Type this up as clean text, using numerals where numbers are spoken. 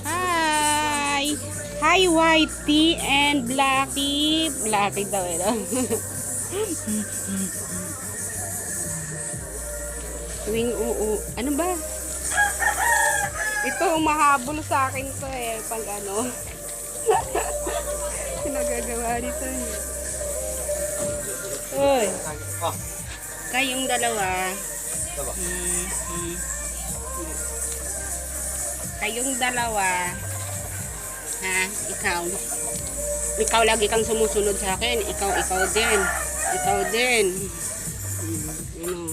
Hi! Hi, Whitey and Blackie. Blackie daw eh. Tuwing ano ba? Ito, umahabol sa akin to eh. Pag ano. Pinagagawa nito eh. Uy. Kayong dalawa. Kayong dalawa. Ha? Ikaw lagi kang sumusunod sa akin. Ikaw din. Ikaw din. You know.